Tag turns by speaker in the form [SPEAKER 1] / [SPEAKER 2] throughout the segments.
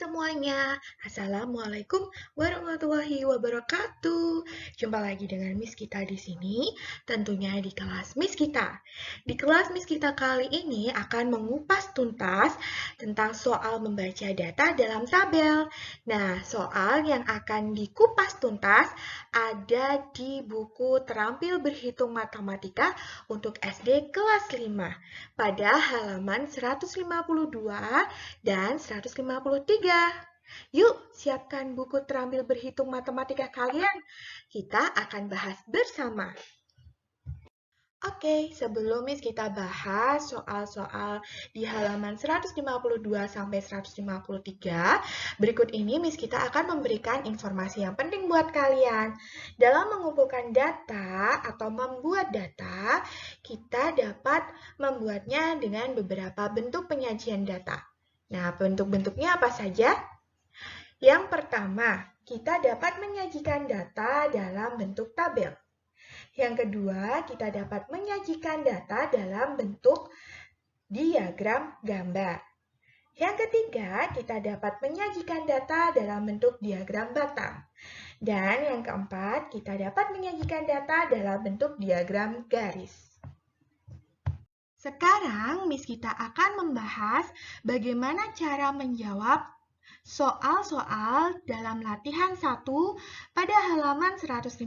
[SPEAKER 1] semuanya, Assalamualaikum warahmatullahi wabarakatuh. Jumpa lagi dengan Miss kita di sini, tentunya di kelas Miss kita. Di kelas Miss kita kali ini akan mengupas tuntas tentang soal membaca data dalam tabel. Nah, soal yang akan dikupas tuntas ada di buku Terampil Berhitung Matematika untuk SD kelas 5 pada halaman 152 dan 153. Yuk, siapkan buku terampil berhitung matematika kalian. Kita akan bahas bersama. Oke, sebelum Miss kita bahas soal-soal di halaman 152 sampai 153, berikut ini Miss kita akan memberikan informasi yang penting buat kalian. Dalam mengumpulkan data atau membuat data, kita dapat membuatnya dengan beberapa bentuk penyajian data. Nah, bentuk-bentuknya apa saja? Yang pertama, kita dapat menyajikan data dalam bentuk tabel. Yang kedua, kita dapat menyajikan data dalam bentuk diagram gambar. Yang ketiga, kita dapat menyajikan data dalam bentuk diagram batang. Dan yang keempat, kita dapat menyajikan data dalam bentuk diagram garis. Sekarang, Miss kita akan membahas bagaimana cara menjawab soal-soal dalam latihan 1 pada halaman 152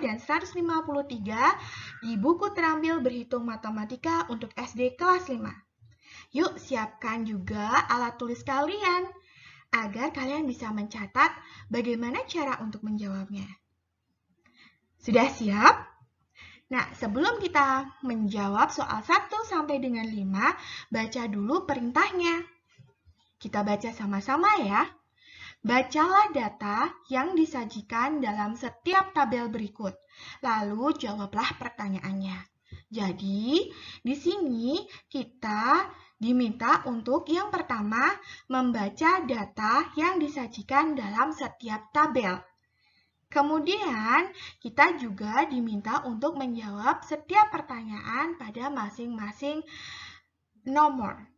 [SPEAKER 1] dan 153 di buku Terampil Berhitung Matematika untuk SD kelas 5. Yuk, siapkan juga alat tulis kalian agar kalian bisa mencatat bagaimana cara untuk menjawabnya. Sudah siap? Nah, sebelum kita menjawab soal 1 sampai dengan 5, baca dulu perintahnya. Kita baca sama-sama ya. Bacalah data yang disajikan dalam setiap tabel berikut. Lalu jawablah pertanyaannya. Jadi, di sini kita diminta untuk yang pertama membaca data yang disajikan dalam setiap tabel. Kemudian, kita juga diminta untuk menjawab setiap pertanyaan pada masing-masing nomor.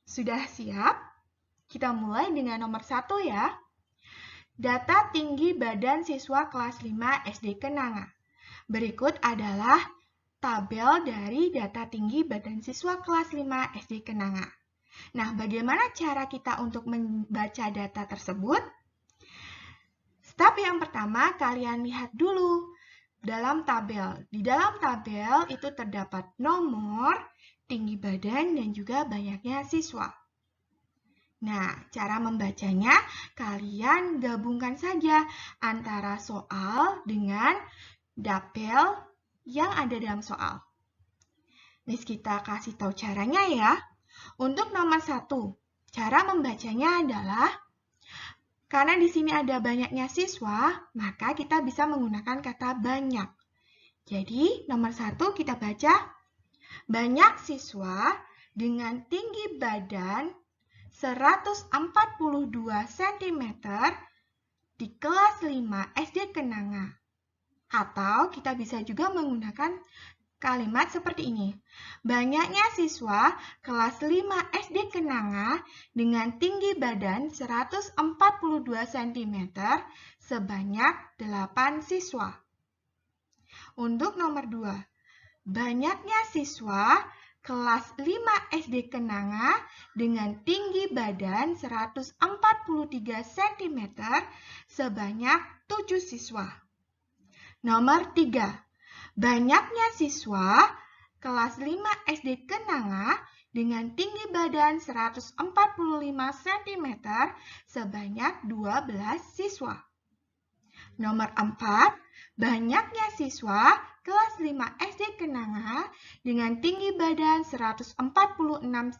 [SPEAKER 1] Sudah siap? Kita mulai dengan nomor 1 ya. Data tinggi badan siswa kelas 5 SD Kenanga. Berikut adalah tabel dari data tinggi badan siswa kelas 5 SD Kenanga. Nah, bagaimana cara kita untuk membaca data tersebut? Step yang pertama, kalian lihat dulu dalam tabel. Di dalam tabel itu terdapat nomor, tinggi badan, dan juga banyaknya siswa. Nah, cara membacanya, kalian gabungkan saja antara soal dengan dapel yang ada dalam soal. Miss kita kasih tahu caranya ya. Untuk nomor 1, cara membacanya adalah karena di sini ada banyaknya siswa, maka kita bisa menggunakan kata banyak. Jadi, nomor 1 kita baca, banyak siswa dengan tinggi badan 142 cm di kelas 5 SD Kenanga. Atau kita bisa juga menggunakan kalimat seperti ini. Banyaknya siswa kelas 5 SD Kenanga dengan tinggi badan 142 cm sebanyak 8 siswa. Untuk nomor 2, banyaknya siswa kelas 5 SD Kenanga dengan tinggi badan 143 cm sebanyak 7 siswa. Nomor 3, banyaknya siswa kelas 5 SD Kenanga dengan tinggi badan 145 cm sebanyak 12 siswa. Nomor 4, banyaknya siswa kelas 5 SD Kenanga dengan tinggi badan 146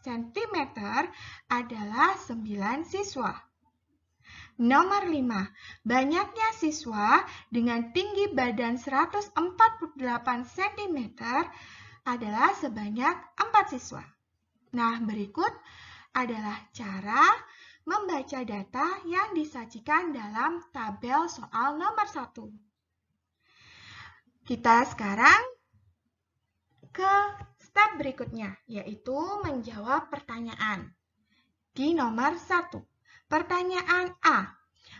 [SPEAKER 1] cm adalah 9 siswa. Nomor 5, banyaknya siswa dengan tinggi badan 148 cm adalah sebanyak 4 siswa. Nah, berikut adalah cara membaca data yang disajikan dalam tabel soal nomor 1. Kita sekarang ke step berikutnya, yaitu menjawab pertanyaan. Di nomor 1, Pertanyaan A.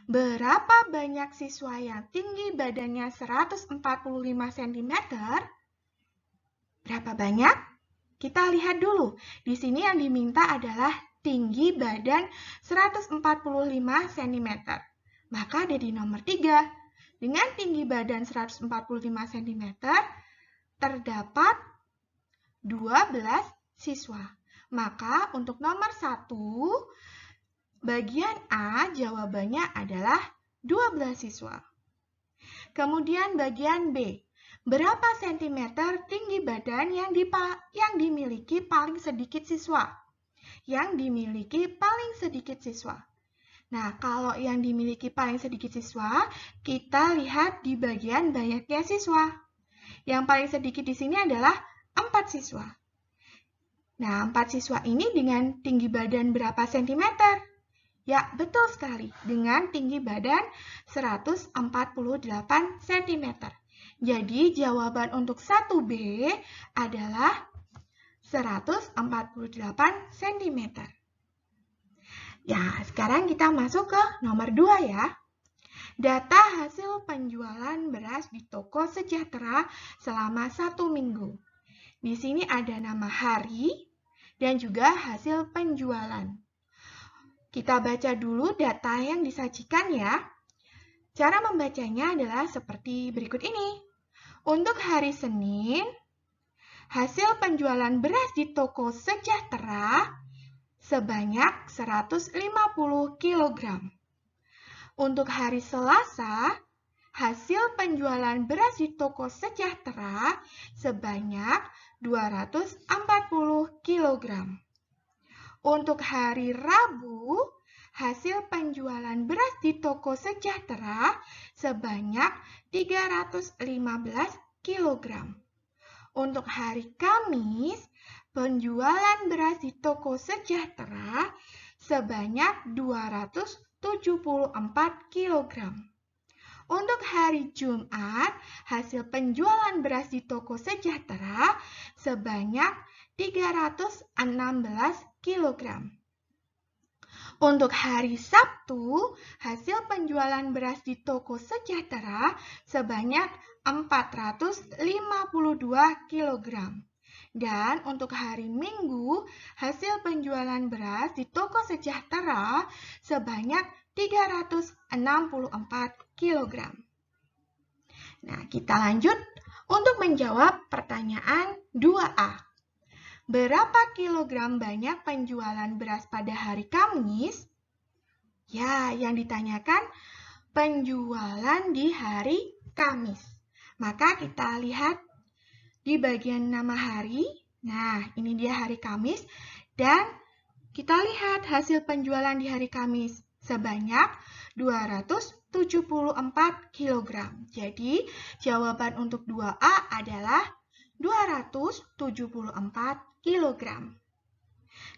[SPEAKER 1] Berapa banyak siswa yang tinggi badannya 145 cm? Berapa banyak? Kita lihat dulu. Di sini yang diminta adalah tinggi badan 145 cm. Maka ada di nomor 3. Dengan tinggi badan 145 cm, terdapat 12 siswa. Maka untuk nomor 1, bagian A jawabannya adalah 12 siswa. Kemudian bagian B. Berapa sentimeter tinggi badan yang dimiliki paling sedikit siswa? Yang dimiliki paling sedikit siswa. Nah, kalau yang dimiliki paling sedikit siswa, kita lihat di bagian banyaknya siswa. Yang paling sedikit di sini adalah 4 siswa. Nah, 4 siswa ini dengan tinggi badan berapa sentimeter? Ya, betul sekali. Dengan tinggi badan 148 cm. Jadi, jawaban untuk 1B adalah 148 cm. Ya, sekarang kita masuk ke nomor 2 ya. Data hasil penjualan beras di toko Sejahtera selama 1 minggu. Di sini ada nama hari dan juga hasil penjualan. Kita baca dulu data yang disajikan ya. Cara membacanya adalah seperti berikut ini. Untuk hari Senin, hasil penjualan beras di toko Sejahtera sebanyak 150 kg. Untuk hari Selasa, hasil penjualan beras di toko Sejahtera sebanyak 240 kg. Untuk hari Rabu, hasil penjualan beras di toko Sejahtera sebanyak 315 kg. Untuk hari Kamis, penjualan beras di toko Sejahtera sebanyak 274 kg. Untuk hari Jumat, hasil penjualan beras di toko Sejahtera sebanyak 316 kg. Untuk hari Sabtu, hasil penjualan beras di toko Sejahtera sebanyak 452 kg. Dan untuk hari Minggu, hasil penjualan beras di toko Sejahtera sebanyak 364 kg. Nah, kita lanjut untuk menjawab pertanyaan 2A. Berapa kilogram banyak penjualan beras pada hari Kamis? Ya, yang ditanyakan penjualan di hari Kamis. Maka kita lihat di bagian nama hari. Nah, ini dia hari Kamis. Dan kita lihat hasil penjualan di hari Kamis sebanyak 274 kg. Jadi, jawaban untuk 2A adalah 274 kg.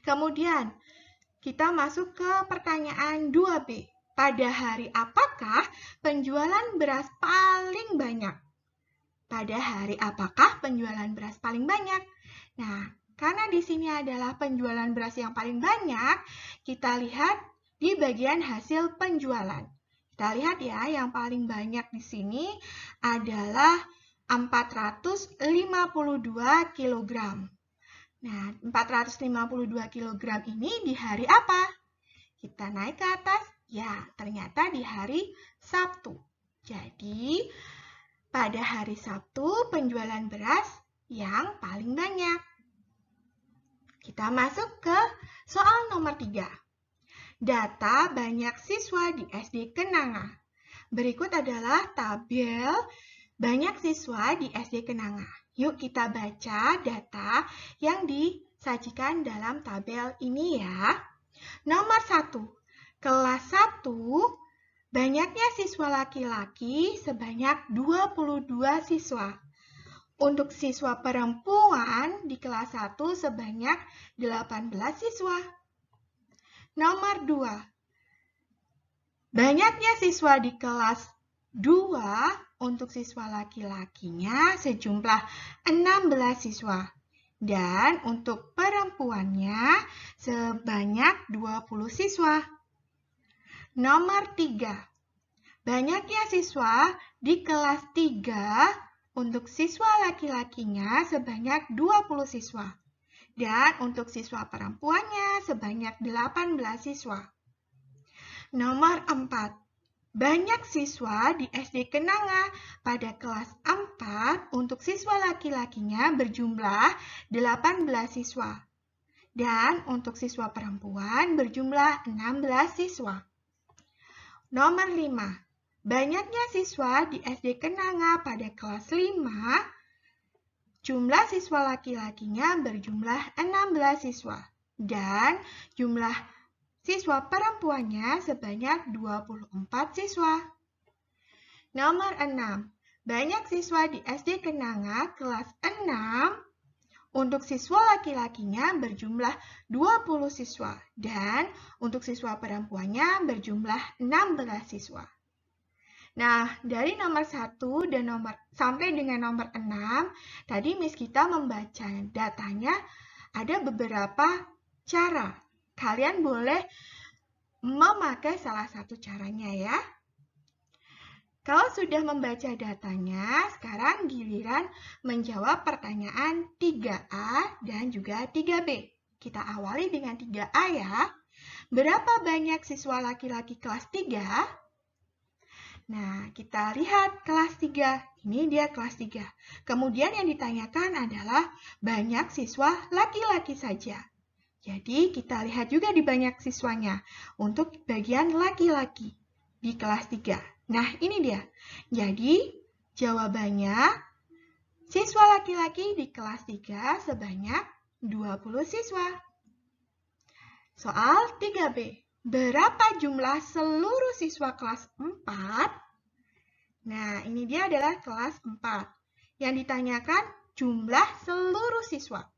[SPEAKER 1] Kemudian, kita masuk ke pertanyaan 2B. Pada hari apakah penjualan beras paling banyak? Pada hari apakah penjualan beras paling banyak? Nah, karena di sini adalah penjualan beras yang paling banyak, kita lihat di bagian hasil penjualan. Kita lihat ya, yang paling banyak di sini adalah 452 kg. Nah, 452 kg ini di hari apa? Kita naik ke atas. Ya, ternyata di hari Sabtu. Jadi, pada hari Sabtu penjualan beras yang paling banyak. Kita masuk ke soal nomor 3. Data banyak siswa di SD Kenanga. Berikut adalah tabel banyak siswa di SD Kenanga. Yuk kita baca data yang disajikan dalam tabel ini ya. Nomor 1, kelas 1, banyaknya siswa laki-laki sebanyak 22 siswa. Untuk siswa perempuan di kelas 1 sebanyak 18 siswa. Nomor 2, banyaknya siswa di kelas 2 untuk siswa laki-lakinya sejumlah 16 siswa. Dan untuk perempuannya sebanyak 20 siswa. Nomor 3. Banyaknya siswa di kelas 3 untuk siswa laki-lakinya sebanyak 20 siswa. Dan untuk siswa perempuannya sebanyak 18 siswa. Nomor 4. Banyak siswa di SD Kenanga pada kelas 4 untuk siswa laki-lakinya berjumlah 18 siswa. Dan untuk siswa perempuan berjumlah 16 siswa. Nomor 5. Banyaknya siswa di SD Kenanga pada kelas 5, jumlah siswa laki-lakinya berjumlah 16 siswa. Dan jumlah siswa perempuannya sebanyak 24 siswa. Nomor 6. Banyak siswa di SD Kenanga kelas 6 untuk siswa laki-lakinya berjumlah 20 siswa dan untuk siswa perempuannya berjumlah 16 siswa. Nah, dari nomor 1 dan sampai dengan nomor 6, tadi Miss kita membaca datanya ada beberapa cara. Kalian boleh memakai salah satu caranya ya. Kalau sudah membaca datanya, sekarang giliran menjawab pertanyaan 3A dan juga 3B. Kita awali dengan 3A ya. Berapa banyak siswa laki-laki kelas 3? Nah, kita lihat kelas 3. Ini dia kelas 3. Kemudian yang ditanyakan adalah banyak siswa laki-laki saja. Jadi, kita lihat juga di banyak siswanya untuk bagian laki-laki di kelas 3. Nah, ini dia. Jadi, jawabannya siswa laki-laki di kelas 3 sebanyak 20 siswa. Soal 3B. Berapa jumlah seluruh siswa kelas 4? Nah, ini dia adalah kelas 4. Yang ditanyakan jumlah seluruh siswa.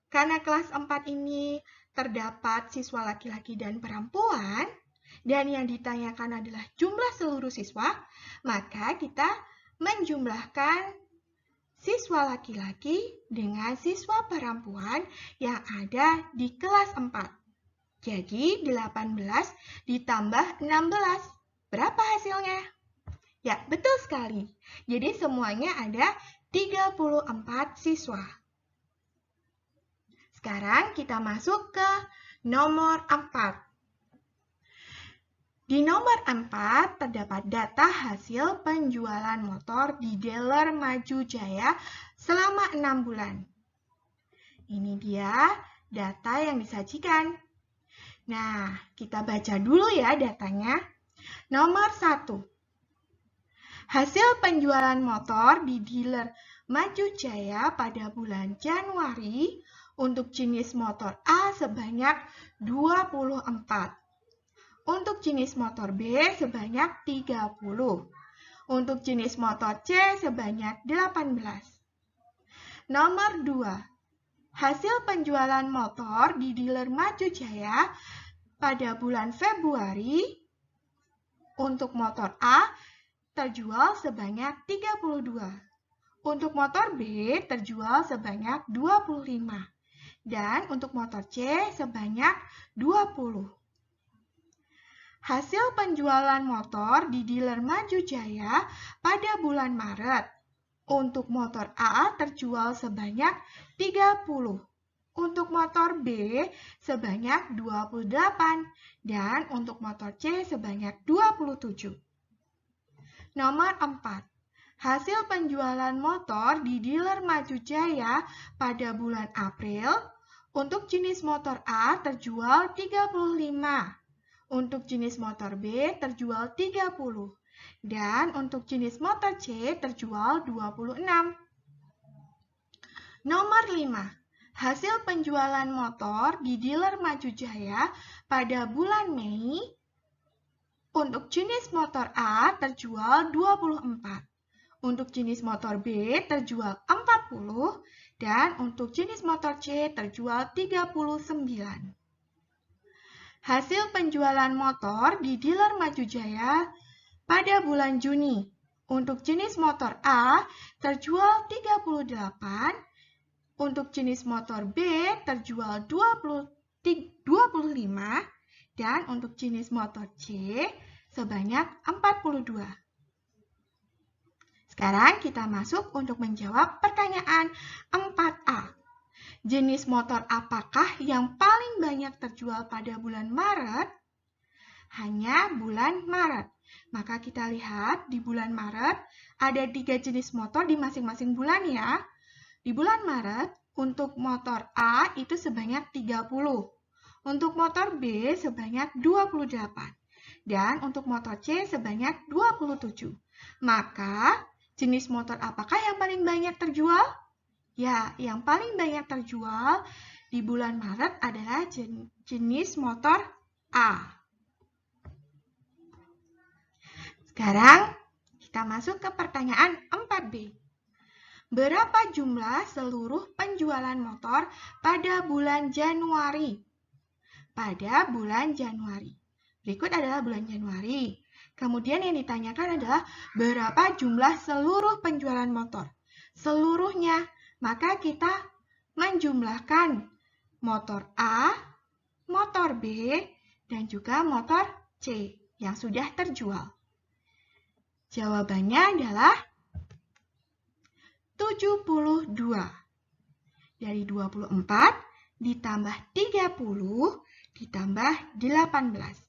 [SPEAKER 1] Karena kelas 4 ini terdapat siswa laki-laki dan perempuan, dan yang ditanyakan adalah jumlah seluruh siswa, maka kita menjumlahkan siswa laki-laki dengan siswa perempuan yang ada di kelas 4. Jadi 18 ditambah 16. Berapa hasilnya? Ya, betul sekali. Jadi semuanya ada 34 siswa. Sekarang kita masuk ke nomor 4. Di nomor 4 terdapat data hasil penjualan motor di dealer Maju Jaya selama 6 bulan. Ini dia data yang disajikan. Nah, kita baca dulu ya datanya. Nomor 1. Hasil penjualan motor di dealer Maju Jaya pada bulan Januari untuk jenis motor A sebanyak 24. Untuk jenis motor B sebanyak 30. Untuk jenis motor C sebanyak 18. Nomor 2. Hasil penjualan motor di dealer Maju Jaya pada bulan Februari untuk motor A terjual sebanyak 32. Untuk motor B terjual sebanyak 25. Dan untuk motor C sebanyak 20. Hasil penjualan motor di dealer Maju Jaya pada bulan Maret. Untuk motor A terjual sebanyak 30. Untuk motor B sebanyak 28. Dan untuk motor C sebanyak 27. Nomor 4. Hasil penjualan motor di dealer Maju Jaya pada bulan April. Untuk jenis motor A terjual 35. Untuk jenis motor B terjual 30. Dan untuk jenis motor C terjual 26. Nomor 5. Hasil penjualan motor di dealer Maju Jaya pada bulan Mei. Untuk jenis motor A terjual 24. Untuk jenis motor B terjual 40. Dan untuk jenis motor C terjual 39. Hasil penjualan motor di dealer Maju Jaya pada bulan Juni. Untuk jenis motor A terjual 38, untuk jenis motor B terjual 25, Dan untuk jenis motor C sebanyak 42. Sekarang kita masuk untuk menjawab pertanyaan 4A. Jenis motor apakah yang paling banyak terjual pada bulan Maret? Hanya bulan Maret. Maka kita lihat di bulan Maret ada 3 jenis motor di masing-masing bulan ya. Di bulan Maret untuk motor A itu sebanyak 30. Untuk motor B sebanyak 28. Dan untuk motor C sebanyak 27. Maka jenis motor apakah yang paling banyak terjual? Ya, yang paling banyak terjual di bulan Maret adalah jenis motor A. Sekarang kita masuk ke pertanyaan 4B. Berapa jumlah seluruh penjualan motor pada bulan Januari? Pada bulan Januari. Berikut adalah bulan Januari. Kemudian yang ditanyakan adalah berapa jumlah seluruh penjualan motor? Seluruhnya, maka kita menjumlahkan motor A, motor B, dan juga motor C yang sudah terjual. Jawabannya adalah 72. Dari 24 ditambah 30 ditambah 18.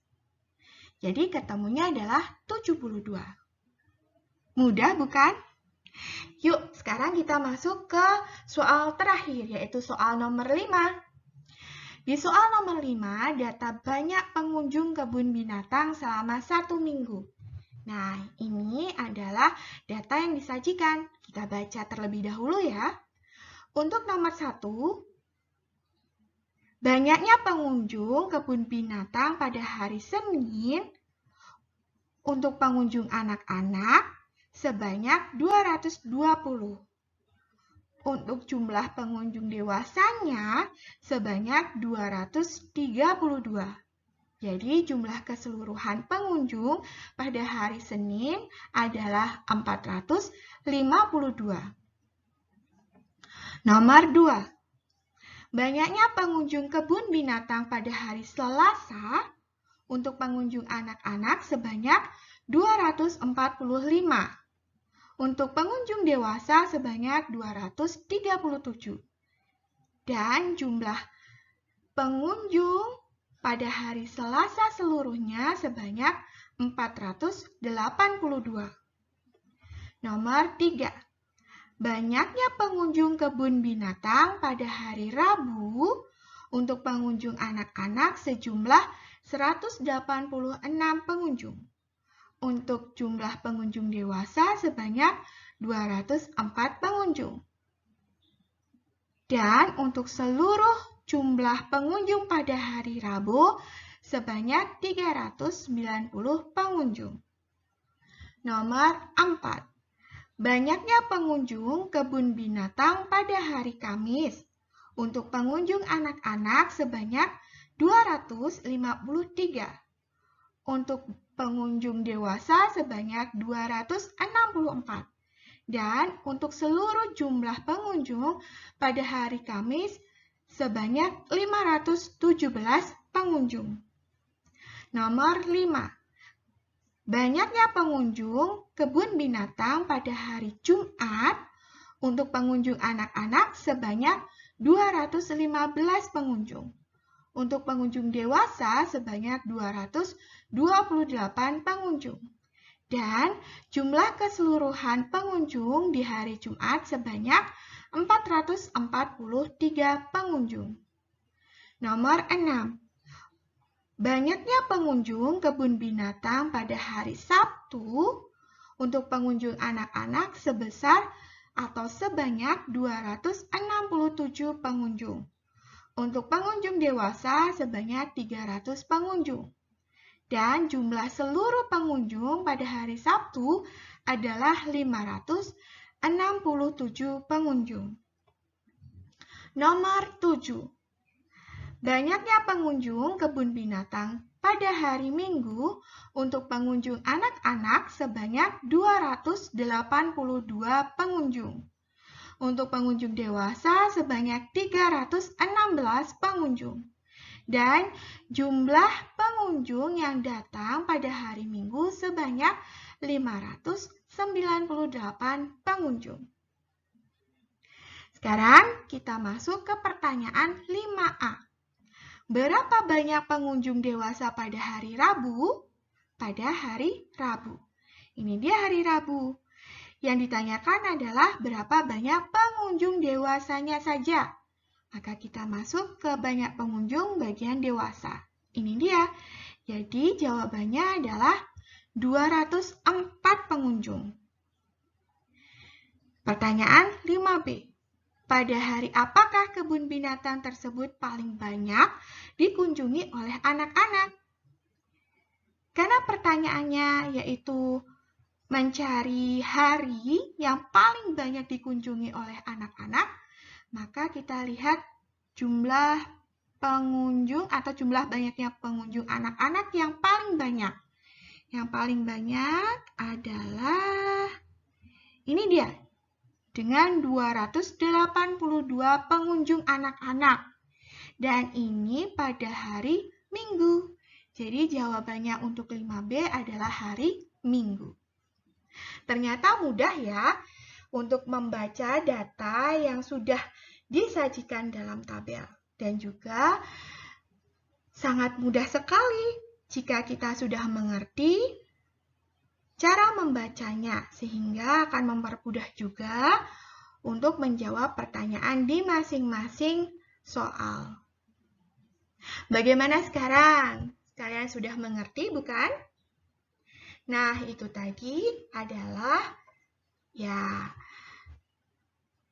[SPEAKER 1] Jadi ketemunya adalah 72. Mudah bukan? Yuk, sekarang kita masuk ke soal terakhir, yaitu soal nomor 5. Di soal nomor 5, data banyak pengunjung kebun binatang selama 1 minggu. Nah, ini adalah data yang disajikan. Kita baca terlebih dahulu ya. Untuk nomor 1, banyaknya pengunjung kebun binatang pada hari Senin untuk pengunjung anak-anak sebanyak 220. Untuk jumlah pengunjung dewasanya sebanyak 232. Jadi jumlah keseluruhan pengunjung pada hari Senin adalah 452. Nomor 2. Banyaknya pengunjung kebun binatang pada hari Selasa untuk pengunjung anak-anak sebanyak 245. Untuk pengunjung dewasa sebanyak 237. Dan jumlah pengunjung pada hari Selasa seluruhnya sebanyak 482. Nomor 3. Banyaknya pengunjung kebun binatang pada hari Rabu untuk pengunjung anak-anak sejumlah 186 pengunjung. Untuk jumlah pengunjung dewasa sebanyak 204 pengunjung. Dan untuk seluruh jumlah pengunjung pada hari Rabu sebanyak 390 pengunjung. Nomor 4. Banyaknya pengunjung kebun binatang pada hari Kamis. Untuk pengunjung anak-anak sebanyak 253. Untuk pengunjung dewasa sebanyak 264. Dan untuk seluruh jumlah pengunjung pada hari Kamis sebanyak 517 pengunjung. Nomor 5. Banyaknya pengunjung kebun binatang pada hari Jumat untuk pengunjung anak-anak sebanyak 215 pengunjung. Untuk pengunjung dewasa sebanyak 228 pengunjung. Dan jumlah keseluruhan pengunjung di hari Jumat sebanyak 443 pengunjung. Nomor 6. Banyaknya pengunjung kebun binatang pada hari Sabtu untuk pengunjung anak-anak sebesar atau sebanyak 267 pengunjung. Untuk pengunjung dewasa sebanyak 300 pengunjung. Dan jumlah seluruh pengunjung pada hari Sabtu adalah 567 pengunjung. Nomor 7. Banyaknya pengunjung kebun binatang pada hari Minggu untuk pengunjung anak-anak sebanyak 282 pengunjung. Untuk pengunjung dewasa sebanyak 316 pengunjung. Dan jumlah pengunjung yang datang pada hari Minggu sebanyak 598 pengunjung. Sekarang kita masuk ke pertanyaan 5A. Berapa banyak pengunjung dewasa pada hari Rabu? Pada hari Rabu. Ini dia hari Rabu. Yang ditanyakan adalah berapa banyak pengunjung dewasanya saja. Maka kita masuk ke banyak pengunjung bagian dewasa. Ini dia. Jadi jawabannya adalah 204 pengunjung. Pertanyaan 5B. Pada hari apakah kebun binatang tersebut paling banyak dikunjungi oleh anak-anak? Karena pertanyaannya yaitu mencari hari yang paling banyak dikunjungi oleh anak-anak, maka kita lihat jumlah pengunjung atau jumlah banyaknya pengunjung anak-anak yang paling banyak. Yang paling banyak adalah ini dia, dengan 282 pengunjung anak-anak. Dan ini pada hari Minggu. Jadi jawabannya untuk 5B adalah hari Minggu. Ternyata mudah ya untuk membaca data yang sudah disajikan dalam tabel. Dan juga sangat mudah sekali jika kita sudah mengerti cara membacanya, sehingga akan mempermudah juga untuk menjawab pertanyaan di masing-masing soal. Bagaimana sekarang? Kalian sudah mengerti, bukan? Nah, itu tadi adalah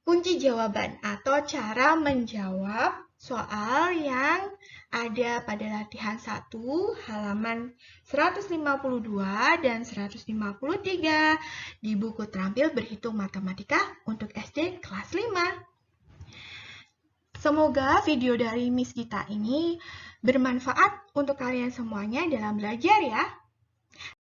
[SPEAKER 1] kunci jawaban atau cara menjawab soal yang ada pada latihan 1 halaman 152 dan 153 di buku Terampil Berhitung Matematika untuk SD kelas 5. Semoga video dari Miss Gita ini bermanfaat untuk kalian semuanya dalam belajar ya.